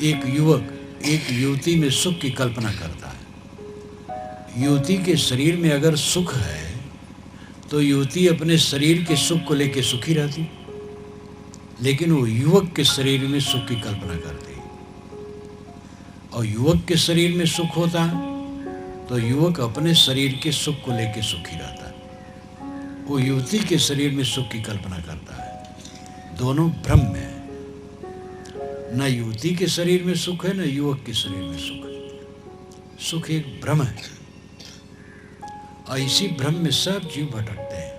एक युवक एक युवती में सुख की कल्पना करता है। युवती के शरीर में अगर सुख है तो युवती अपने शरीर के सुख को लेकर सुखी रहती, लेकिन वो युवक के शरीर में सुख की कल्पना करती। और युवक के शरीर में सुख होता तो युवक अपने शरीर के सुख को लेकर सुखी रहता, वो युवती के शरीर में सुख की कल्पना करता है। दोनों भ्रम में है। न युवती के शरीर में सुख है, न युवक के शरीर में सुख है। सुख एक भ्रम है, और इसी भ्रम में सब जीव भटकते हैं।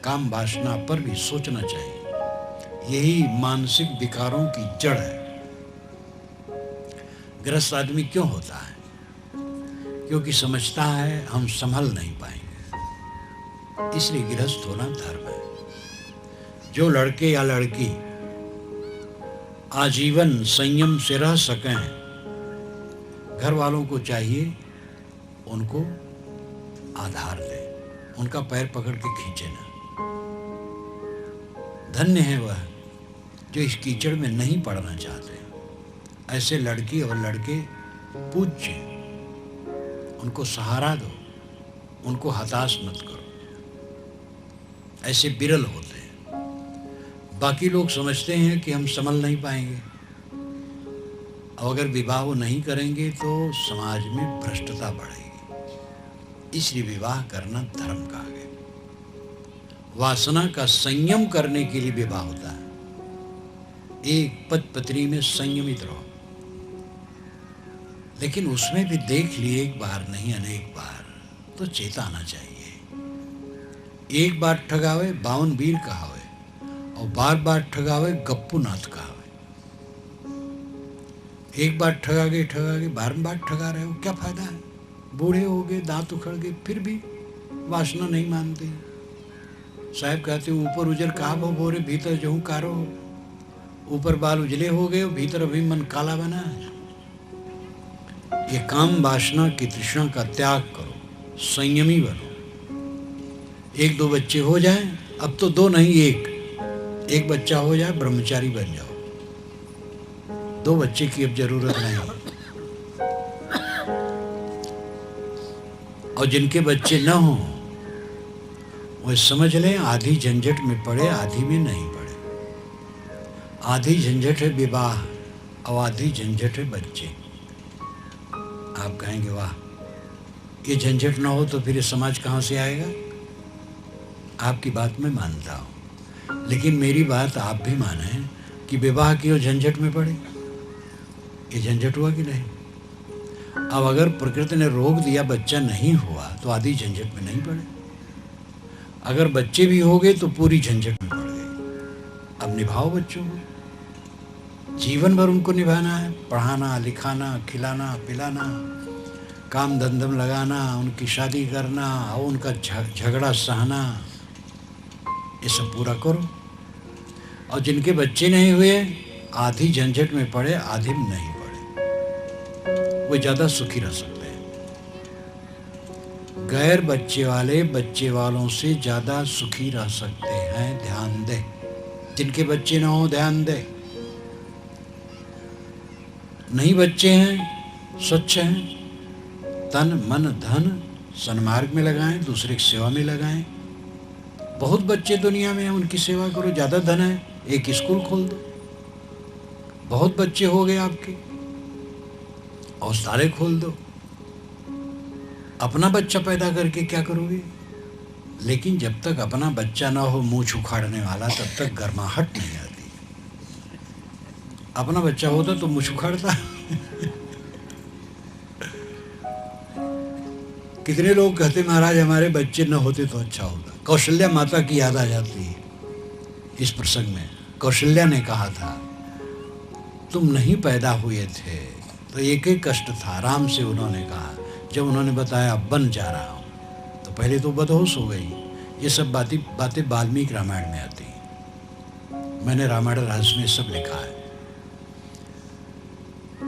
काम वासना पर भी सोचना चाहिए। यही मानसिक विकारों की जड़ है। ग्रस्त आदमी क्यों होता है? क्योंकि समझता है हम संभल नहीं पाएंगे, इसलिए गृहस्थ होना धर्म है। जो लड़के या लड़की आजीवन संयम से रह सकें, घर वालों को चाहिए उनको आधार दे, उनका पैर पकड़ के खींचे ना। धन्य है वह जो इस कीचड़ में नहीं पड़ना चाहते। ऐसे लड़की और लड़के पूज्य, उनको सहारा दो, उनको हताश मत करो। ऐसे विरल होते हैं। बाकी लोग समझते हैं कि हम संभल नहीं पाएंगे, और अगर विवाह वो नहीं करेंगे तो समाज में भ्रष्टता बढ़ेगी। इसलिए विवाह करना धर्म कहा गया। वासना का संयम करने के लिए विवाह होता है। एक पति पत्नी में संयमित रहो, लेकिन उसमें भी देख लिए एक बार नहीं अनेक बार, तो चेता आना चाहिए। एक बार ठगावे 52 वीर कहावे, और बार बार ठगावे गप्पू नाथ कहावे। एक बार ठगा गए बार ठगा रहे हो, क्या फायदा है? बूढ़े हो गए, दांत उखड़ गए, फिर भी वासना नहीं मानती। साहब कहते ऊपर उजर कहा बोरे, भीतर जहूँ कारो। ऊपर बाल उजले हो गए, भीतर अभी मन काला बना है। ये काम वासना की तृष्णा का त्याग करो, संयमी बनो। 1-2 बच्चे हो जाएं, अब तो 2 नहीं एक बच्चा हो जाए, ब्रह्मचारी बन जाओ। 2 बच्चे की अब जरूरत नहीं। और जिनके बच्चे न हो वो समझ लें आधी झंझट में पड़े, आधी में नहीं पड़े। आधी झंझट है विवाह और आधी झंझट है बच्चे। आप कहेंगे वाह, ये झंझट ना हो तो फिर ये समाज कहाँ से आएगा? आपकी बात मैं मानता हूँ, लेकिन मेरी बात आप भी माने कि विवाह की वो झंझट में पड़े। ये झंझट हुआ कि नहीं? अब अगर प्रकृति ने रोक दिया, बच्चा नहीं हुआ, तो आधी झंझट में नहीं पड़े। अगर बच्चे भी हो गए तो पूरी झंझट में पड़ गए। अब निभाओ बच्चों को, जीवन भर उनको निभाना है। पढ़ाना, लिखाना, खिलाना, पिलाना, काम धंधम लगाना, उनकी शादी करना और उनका झगड़ा सहना, ये सब पूरा करो। और जिनके बच्चे नहीं हुए, आधी झंझट में पड़े, आधी में नहीं पड़े, वो ज़्यादा सुखी रह सकते हैं। गैर बच्चे वाले बच्चे वालों से ज़्यादा सुखी रह सकते हैं। ध्यान दे, जिनके बच्चे ना हो ध्यान दे। नहीं बच्चे हैं, स्वच्छ हैं, तन मन धन सन्मार्ग में लगाएं, दूसरे की सेवा में लगाएं। बहुत बच्चे दुनिया में हैं, उनकी सेवा करो। ज़्यादा धन है, एक स्कूल खोल दो। बहुत बच्चे हो गए आपके, औषधालय खोल दो। अपना बच्चा पैदा करके क्या करोगे? लेकिन जब तक अपना बच्चा ना हो मुंह उखाड़ने वाला, तब तक गर्माहट नहीं आती। अपना बच्चा होता तो मुंह उखाड़ता। कितने लोग कहते महाराज हमारे बच्चे न होते तो अच्छा होता। कौशल्या माता की याद आ जाती है इस प्रसंग में। कौशल्या ने कहा था तुम नहीं पैदा हुए थे तो एक ही कष्ट था। राम से उन्होंने कहा, जब उन्होंने बताया बन जा रहा हूँ, तो पहले तो बदहोश हो गई। ये सब बातें वाल्मीकि रामायण में आती हैं। मैंने रामायण रहस्य में सब लिखा है।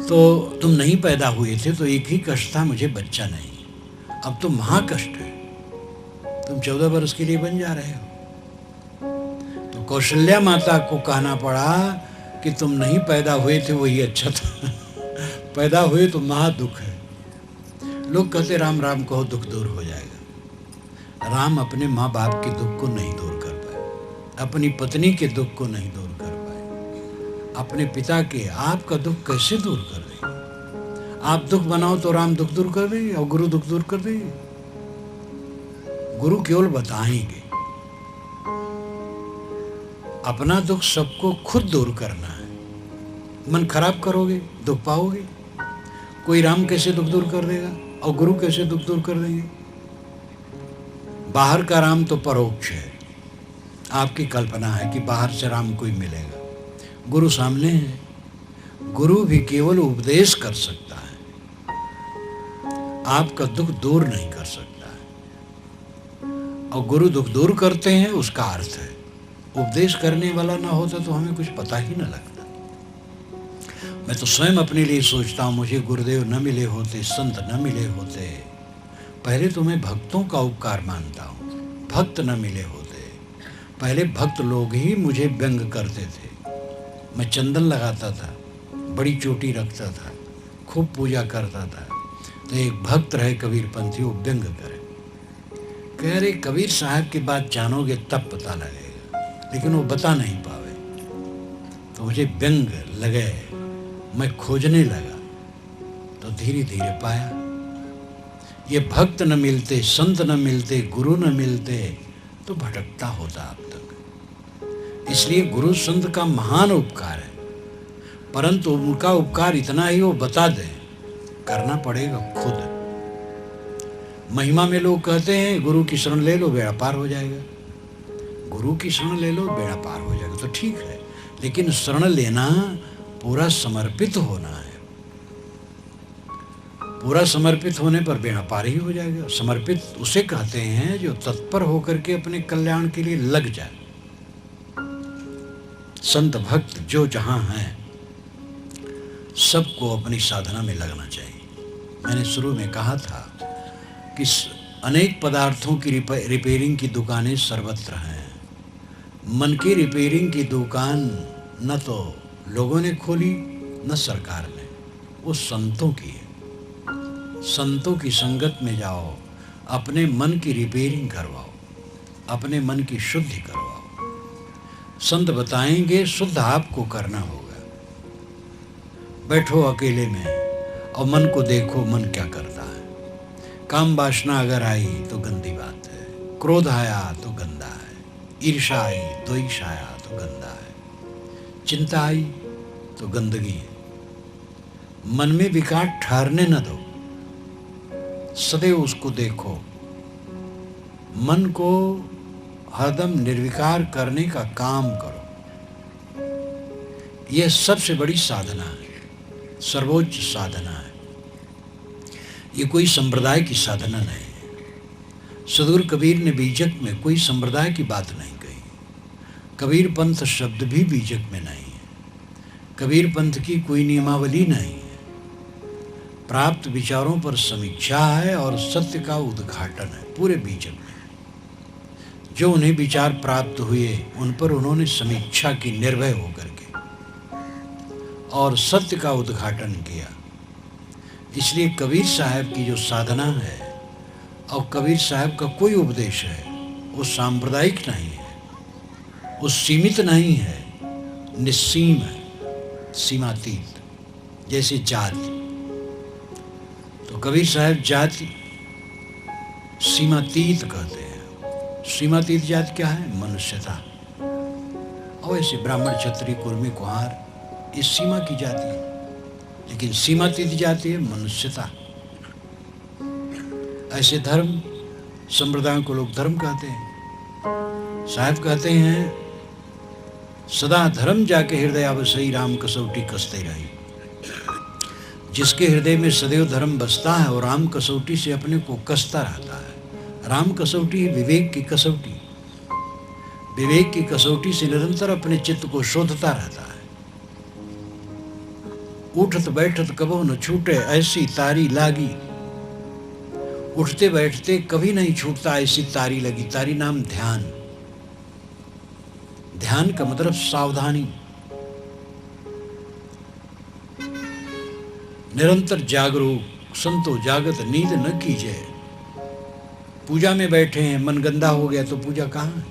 तो तुम नहीं पैदा हुए थे तो एक ही कष्ट था, मुझे बच्चा नहीं। अब तो महाकष्ट है, तुम 14 वर्ष के लिए बन जा रहे हो। तो कौशल्या माता को कहना पड़ा कि तुम नहीं पैदा हुए थे वही अच्छा था। पैदा हुए तो महा दुख है। लोग कहते राम राम कहो दुख दूर हो जाएगा। राम अपने माँ बाप के दुख को नहीं दूर कर पाए, अपनी पत्नी के दुख को नहीं दूर कर पाए, अपने पिता के आपका दुख कैसे दूर कर देंगे? आप दुख बनाओ तो राम दुख दूर कर देंगे और गुरु दुख दूर कर देंगे। गुरु केवल बताएंगे। अपना दुख सबको खुद दूर करना है। मन खराब करोगे दुख पाओगे। कोई राम कैसे दुख दूर कर देगा और गुरु कैसे दुख दूर कर देंगे? बाहर का राम तो परोक्ष है। आपकी कल्पना है कि बाहर से राम कोई मिलेगा। गुरु सामने है। गुरु भी केवल उपदेश कर सकता है, आपका दुख दूर नहीं कर सकता है। और गुरु दुख दूर करते हैं, उसका अर्थ है उपदेश करने वाला ना होता तो हमें कुछ पता ही ना लगता। मैं तो स्वयं अपने लिए सोचता हूँ, मुझे गुरुदेव न मिले होते, संत न मिले होते। पहले तो मैं भक्तों का उपकार मानता हूँ। भक्त न मिले होते, पहले भक्त लोग ही मुझे व्यंग करते थे। मैं चंदन लगाता था, बड़ी चोटी रखता था, खूब पूजा करता था। तो एक भक्त रहे कबीर पंथी, वो व्यंग करे, कह रहे कबीर साहब की बात जानोगे तब पता लगेगा, लेकिन वो बता नहीं पावे। तो मुझे व्यंग लगे, मैं खोजने लगा, तो धीरे धीरे पाया ये भक्त न मिलते, संत न मिलते, गुरु न मिलते तो भटकता होता अब तक। इसलिए गुरु संत का महान उपकार है, परंतु उनका उपकार इतना ही वो बता दें, करना पड़ेगा खुद। महिमा में लोग कहते हैं गुरु की शरण ले लो बेड़ा पार हो जाएगा, गुरु की शरण ले लो बेड़ा पार हो जाएगा, तो ठीक है, लेकिन शरण लेना पूरा समर्पित होना है। पूरा समर्पित होने पर बेड़ा पार ही हो जाएगा। समर्पित उसे कहते हैं जो तत्पर होकर के अपने कल्याण के लिए लग जाए। संत भक्त जो जहां हैं सबको अपनी साधना में लगना चाहिए। मैंने शुरू में कहा था कि अनेक पदार्थों की रिपेयरिंग की दुकानें सर्वत्र हैं। मन की रिपेयरिंग की दुकान न तो लोगों ने खोली न सरकार ने, वो संतों की है। संतों की संगत में जाओ, अपने मन की रिपेयरिंग करवाओ, अपने मन की शुद्धि करवाओ। संत बताएंगे, शुद्ध आपको करना होगा। बैठो अकेले में और मन को देखो, मन क्या करता है। काम वासना अगर आई तो गंदी बात है, क्रोध आया तो गंदा है, ईर्ष्या आई, द्वेष आया तो गंदा है, चिंता आई तो गंदगी है। मन में विकार ठहरने न दो, सदैव उसको देखो। मन को हरदम निर्विकार करने का काम करो। यह सबसे बड़ी साधना है, सर्वोच्च साधना है। ये कोई संप्रदाय की साधना नहीं है। सदगुरु कबीर ने बीजक में कोई संप्रदाय की बात नहीं कही। कबीर पंथ शब्द भी बीजक में नहीं है। कबीर पंथ की कोई नियमावली नहीं है। प्राप्त विचारों पर समीक्षा है और सत्य का उद्घाटन है पूरे बीजक में। जो उन्हें विचार प्राप्त हुए उन पर उन्होंने समीक्षा की निर्भय होकर के और सत्य का उद्घाटन किया। इसलिए कबीर साहब की जो साधना है और कबीर साहब का कोई उपदेश है वो सांप्रदायिक नहीं है, वो सीमित नहीं है, निस्सीम है, सीमातीत। जैसे जाति, तो कबीर साहब जाति सीमातीत कहते हैं। सीमातीत जाति क्या है? मनुष्यता। और ऐसे ब्राह्मण, क्षत्रिय, कुर्मी, कुहार इस सीमा की जाति है, लेकिन सीमातीत जाति है मनुष्यता। ऐसे धर्म संप्रदायों को लोग धर्म कहते हैं। साहब कहते हैं, सदा धर्म जाके हृदय अवसई राम कसौटी कसते रही। जिसके हृदय में सदैव धर्म बसता है और राम कसौटी से अपने को कसता रहता है। राम कसौटी विवेक की कसौटी, विवेक की कसौटी से निरंतर अपने चित्त को शोधता रहता है। उठत बैठत कबो न छूटे ऐसी तारी लागी। उठते बैठते कभी नहीं छूटता ऐसी तारी लगी। तारी नाम ध्यान। ध्यान का मतलब सावधानी, निरंतर जागरूक। संतो जागत नींद न कीजिए। पूजा में बैठे हैं, मन गंदा हो गया तो पूजा कहाँ है?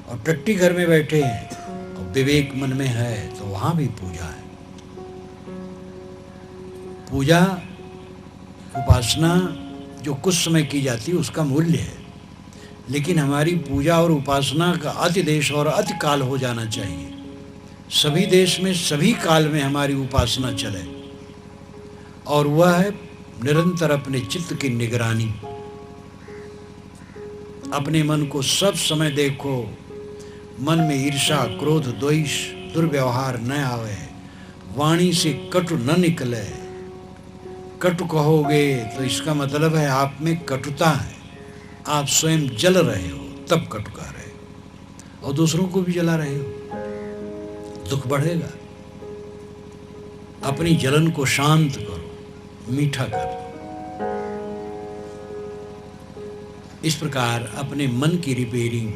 और टट्टी घर में बैठे हैं और विवेक मन में है तो वहां भी पूजा है। पूजा उपासना जो कुछ समय की जाती है उसका मूल्य है, लेकिन हमारी पूजा और उपासना का अति देश और अति काल हो जाना चाहिए। सभी देश में सभी काल में हमारी उपासना चले, और वह है निरंतर अपने चित्त की निगरानी। अपने मन को सब समय देखो, मन में ईर्ष्या, क्रोध, द्वेष, दुर्व्यवहार न आवे, वाणी से कटु न निकले। कटु कहोगे तो इसका मतलब है आप में कटुता है, आप स्वयं जल रहे हो तब कटु कह रहे हो, और दूसरों को भी जला रहे हो, दुख बढ़ेगा। अपनी जलन को शांत करो, मीठा करो। इस प्रकार अपने मन की रिपेयरिंग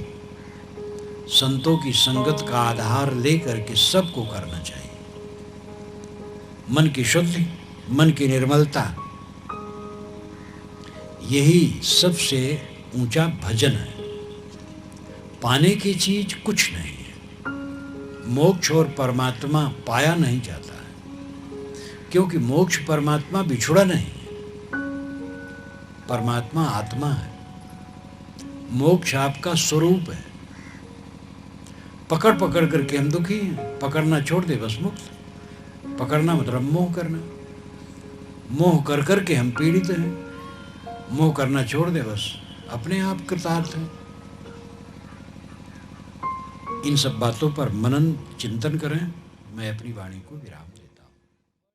संतों की संगत का आधार लेकर के सबको करना चाहिए। मन की शुद्धि, मन की निर्मलता, यही सबसे ऊंचा भजन है। पाने की चीज कुछ नहीं है। मोक्ष और परमात्मा पाया नहीं जाता है, क्योंकि मोक्ष परमात्मा बिछुड़ा नहीं है। परमात्मा आत्मा है, मोक्ष आपका स्वरूप है। पकड़ पकड़ करके हम दुखी हैं, पकड़ना छोड़ दे बस मुक्त। पकड़ना मतलब मोह करना, मोह कर करके हम पीड़ित हैं। मोह करना छोड़ दे बस अपने आप कृतार्थ हैं। इन सब बातों पर मनन चिंतन करें। मैं अपनी वाणी को विराम